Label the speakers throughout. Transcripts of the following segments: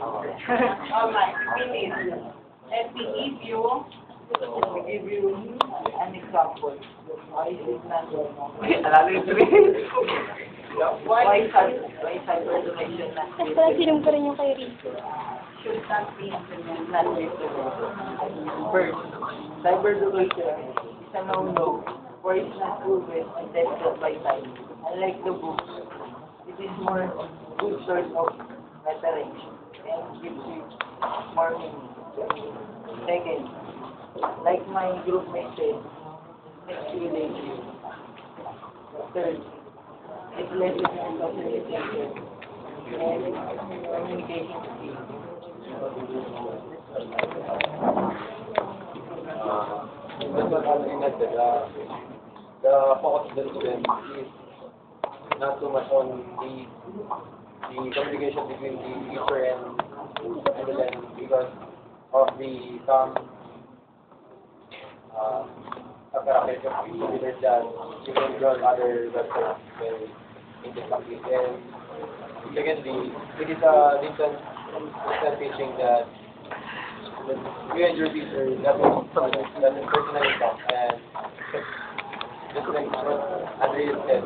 Speaker 1: Alright, finish. Let me give you an example. Why is it not why is hypertension not
Speaker 2: Tapos pala sinom ko rin yung kay Rico.
Speaker 1: should not be not First, cyberduration is a no-no, for it's not proven and tested by science. Unlike the book, it is more good source of reference and gives you more meaning. Second, like my group mate said, makes you lazy. Third, it lessens your socialization and communication skills.
Speaker 3: That's what Alvin said. The focus of the student is not so much on the communication between the teacher and the learner because of the some characteristics of computers that you can draw other websites when in the practice. And secondly, it is a distant teaching that you and your teacher doesn't personally talk and just like what Andrea said,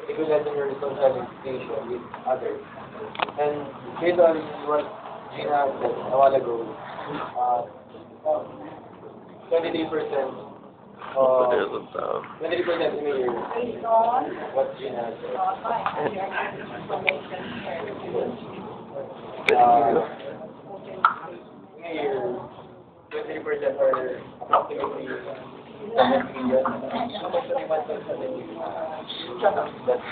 Speaker 3: it will lessen your socialization with others. And based on what Gina said a while ago, 23% 23% in a year, what Gina said. In a year, 23% are approximately 7 million. How much 21.7 million? That's